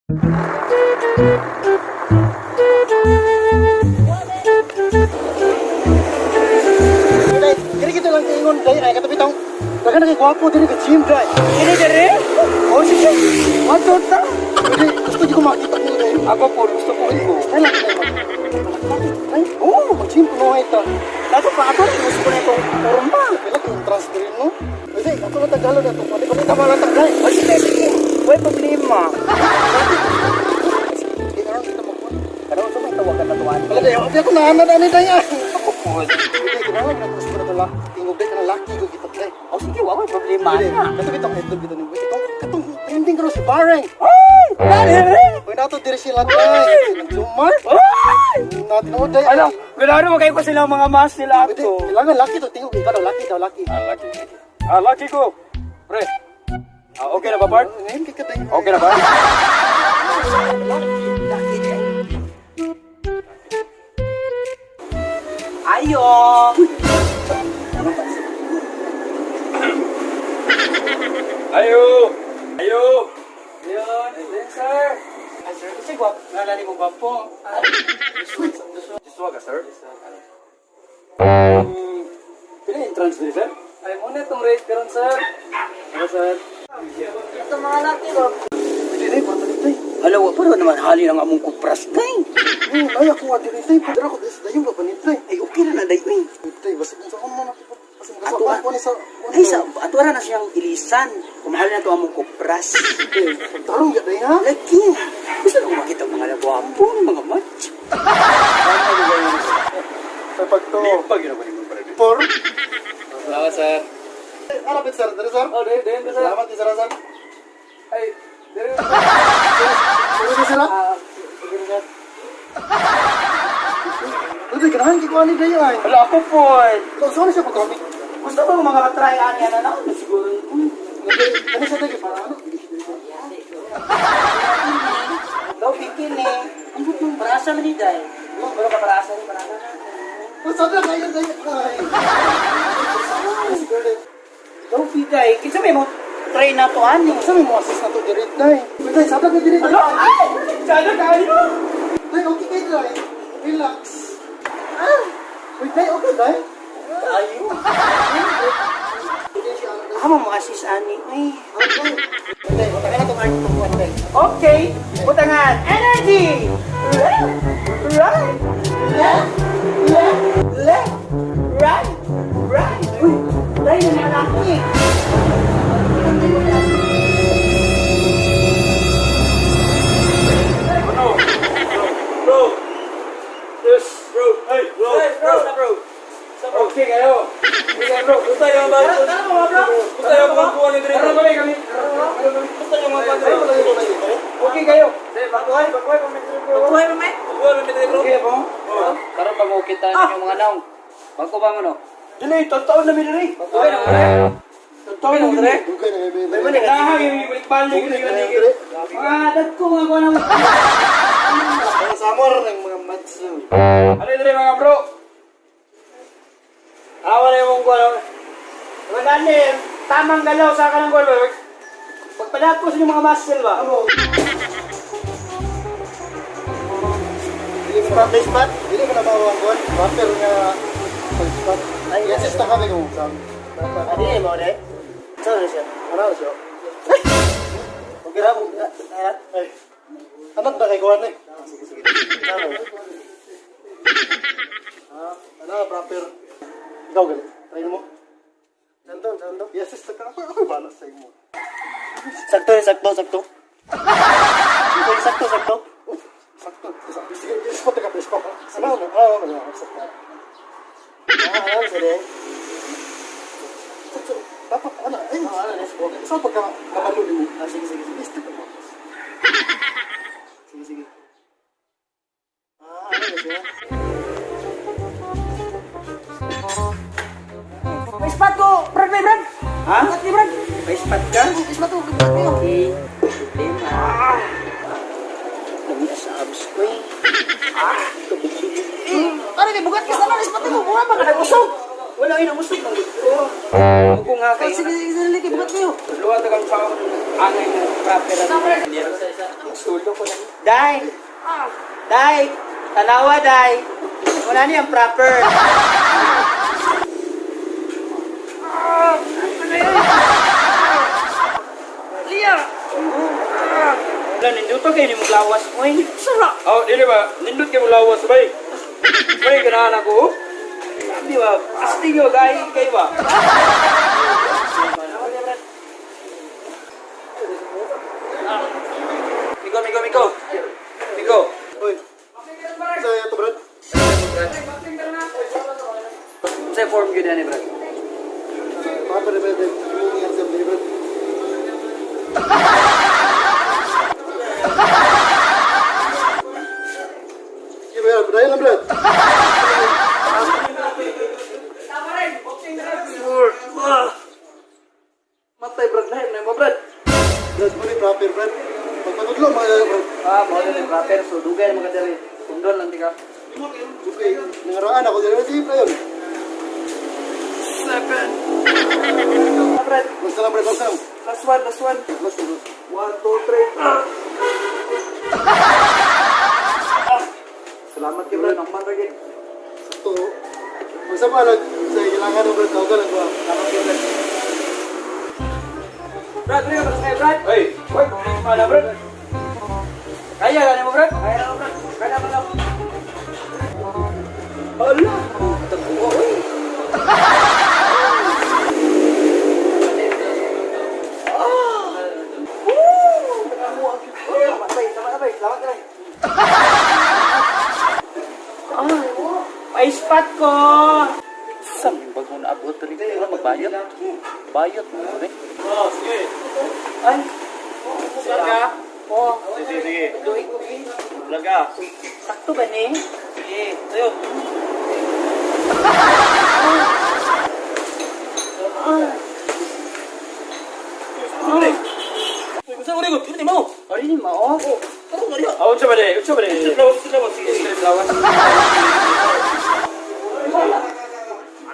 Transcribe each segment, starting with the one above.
Kira kita lang ingon dai ay katabi tong dagan kay gwapo diri ka gym dai. Ini dari? Oh sige. Wato ta. Gusto di ko makita ni dai. Ako po, gusto ko ito. Ay lang. Ay, oh, mag-gym ko no ita. Dato pa ato gusto ko na itong forma. Kailan ko entrance diri no. Kasi ato na tagalo na to. Pati ko tama lang ta dai. O sige, sige. May problema. Karon sa tawagan na tuwan. Wala dai, ako na ani dai. Ako po. Kailangan na gusto ko na tingog dai kana laki ko kita dai. O sige, wala problema na. Kasi bitong head dito ni. Katong ending ko si Bareng. Ay! Dari? Pwede nato diri sila dai. Sumar. Ay! Natin o dai. Ano? Ganado mo kayo ko sila mga mas nila Pwede, ato. kailangan laki to. Tingog ikaw daw laki daw laki. Laki. Laki ko. Pre. Okay na ba, Bart? Ngayon kikatay. Okay na ba? Ayo. Ayo. Ayo. Ayun. Ayun, sir. Ay, sir. Kasi guwap. Nalani mo ba po? Jiswa ka, sir? Pila entrance din, sir? Ay, muna itong rate karon, sir. Ano, sir? Ito mga laki, ba? Pwede dai, pato dito. Hala, wa pa naman hali ng among kupras, day. Ay, ako nga diri dai. Padara ko dai sa dayon ba panit dai. Ay, okay na na, day. Uy. Dai, basta kung sa mo na. Kasi Ato, magkasama ko ni sa. Ay, sa atwara na siyang ilisan. Kumahal na to among kupras. Tarong ya dai ha. Lagi. Gusto ko makita ang mga nagwapo, mga match. Sa pagto. Pag yun ako ni mga pare. Por. Salamat, sir. Alapit sir, diri sir. Oh, day, sir. Salamat di sir. Ay, dire. Pwede sir. Sige, sir. Pwede ganahan ki ko ani dai ay. Wala ako po. Kung saan siya pagkami? Gusto ko mga matry ani na na. Siguro. Ano sa dai para ano? Daw bikini. Parasa man ni day. Wala ka parasa ni parasa. Kung saan na kayo dai ay. Daw bigay. Kinsa may mo try na to ani. Saan mo assist na to diri dai? Pwede sa ka diri. Ano? Ay! Sana kayo. Dai okay kay dai. Relax. Ah. Pwede okay dai. Ayo. Amo mo assist ani. Ay. Dai, okay na to mark to one dai. Okay. Butangan. Energy. Right. Left. Left. Left. Right. Right. Uy. Dahil na malaki. Bro. Yes, bro. Hey, bro. Hey, bro. Bro. Okay kayo. Okay, bro. Gusto yung mga bro. Gusto yung mga buwan ni Dre. Kami. Gusto yung mga bro. Okay kayo. Bakuhay kami Dre, bro. Bakuhay kami. Bakuhay kami Dre, bro. Okay, bro. Karon bago kita ninyo mga naong. Bago bang ano? Dili, totoo na mi Dre. Okay na Dre. Totoo na Dre. Okay na bebe. May mga nahang yung balik-balik na yun. Mga dagko nga ko na. Ang samor ng mga matsu. Ano Dre mga bro? Awa na yung mong ano. Mga dali, tamang galaw sa kanang gol. Pagpalat ko sa inyong mga muscle ba? Dili mo na spot. Dili mo na mawang gon. Water nga spot. Ay, yes, ta kami kung saan. Adi mo Dre. Saan na siya? Ano siya? Okay na mo. Ay. Anak na kay kuan eh. Ano, proper. Ikaw gali. Try mo. Santo. Yes, sis, ako balas sa imo. Sakto. Sakto. Sige, spot ka, spot. Ano? Sakto. Ano sa Dre? Dapat ano? Ay, let's go. saan pagka kabalo mo? Sige. Sige. Ano na siya? May spot ko! Brad! Ha? Spot ni Brad! May spot ka? Spot ko. Okay. Problema. Lami sa abs ko eh. Ano ni bugat ka sa spot mo? Buha ba ka nag-usog? Wala kayo na musok ng gusto. Huwag nga kayo. Sige, sige, bukat kayo. Luwa tagang sa angay na rapper. Hindi rin sa isa. Sulo ko na. Day! Day! Tanawa, Day! Wala niyang proper. Wala, nindot kayo ni mong lawas mo eh. Sarap! Oh, di ba? Nindot kayo mong lawas, bay. Bay, ganahan ako. Di ba? Astig yun, kayo ba? Miko. Miko. Uy. Sa ito, Brad. Sa form yun yan, Brad. Papa na Brad. Yung answer ni Brad. Sige, Brad. Dahil lang, Brad. Matay, Brad. Lahat na mo, Brad. Brad, mo ni proper, Brad. Pagpatudlo, mga Brad. Mo din yung proper. So, dugay mga dali. Kundol lang, tika. Okay, nangaraan ako dito. Sige, Brad. Brad, Basta lang, Brad. Basta lang. last one. Basta lang. 1, 2, 3. Salamat kay Brad. Ang manragin. Ito. Basta pa, sa kailangan ng Brad. Tawag lang ko. Salamat kay Brad. Brad, balik ka sa Brad. Hey, wait. Mana, Brad? Kaya ka mo, Brad? Kaya na, Brad. Kaya na, Brad. Ala. Pa-spot ko! Saan yung bago na abot rin? Magbayot? Bayot mo rin? Oh, sige. Ay! Saan ka? Oo. Sige. Tuloy ko rin. Laga. Sakto ba ni? Sige, tayo. Uli. Gusto mo rin ko? Uli mo. Ari ni Mao? Ah, unsa ba de? Unsa ba de? Lawas. Sige, lawas.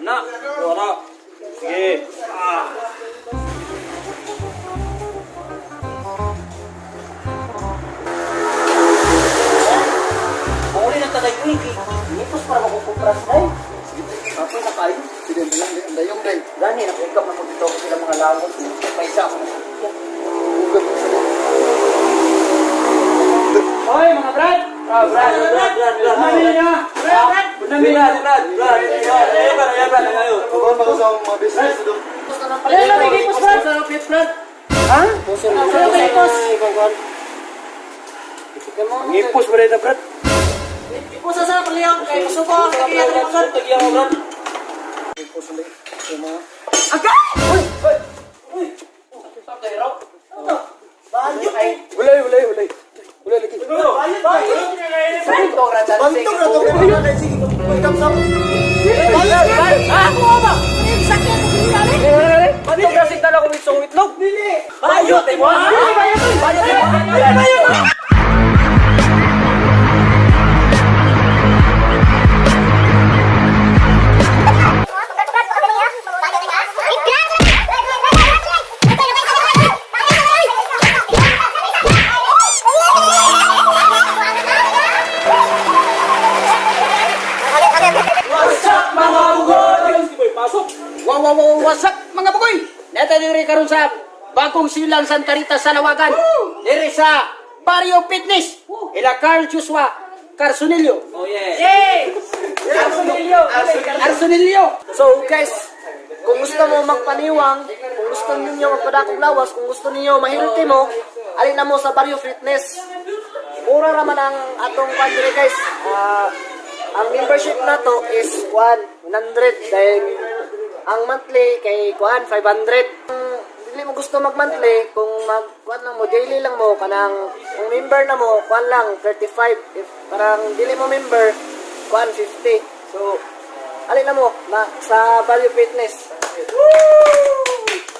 Anak, suara. Sige. Ah. Mauli na tagay ko eh. Nipos para makukupras na eh. Apoy na kayo. Sige, ang dayong day. Gani, nakikap na mo dito ko sila mga lawot. Paisa ako na. Ugat. Hoy, mga Brad! Brad! Namin niya! Brad! Namin niya! Bawal mga sa mga business doon. Ayan lang, may ipos, Brad! Brad! Ha? Sa'yo may ipos! Ngipos ba rin na, Brad? Ipos sa paliyang kay Masuko! Kaya na ipos! Tagyan mo, Brad. Ipos ulit. Sa mga... Agay! Uy! Stop tayo, Raw! Banyo ay! Ulay lagi. Bantog ra dyan! Bantog na ito. Sige, pagkapsap. Ako ba? Sakit ako pinilali! Bantog ra sigta na kung itong itlog! Dili! Bayot! Bayot! Wasak mga bukoy! Neta diri karon sa bagong silang Santa Rita sa Lawagan. Diri sa Barrio Fitness. Ila Carl Joshua Carsonillo. Oh, yes. Yay! Arsonillo. So guys, kung gusto mo magpaniwang, kung gusto niyo magpadakong lawas, kung gusto niyo mahilti mo, alin na mo sa Barrio Fitness. Mura raman ang atong pandiri guys. Ang membership na to is 100 dahil ang monthly kay kuan 500. Kung dili mo gusto mag-monthly, kung mag-kuan lang mo, daily lang mo, kanang kung member na mo, kuan lang 35. If parang dili mo member, kuan 50. So, alin na mo na sa Value Fitness.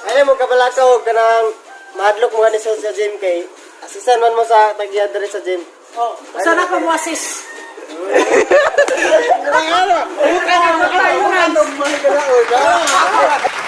Ay mo kabalakaw kanang madlok mo ni sa gym kay asisan man mo sa tagyan diri sa gym. Oh, sana ka mo assist. Bukan na, bukan na, bukan na, bukan na, bukan na,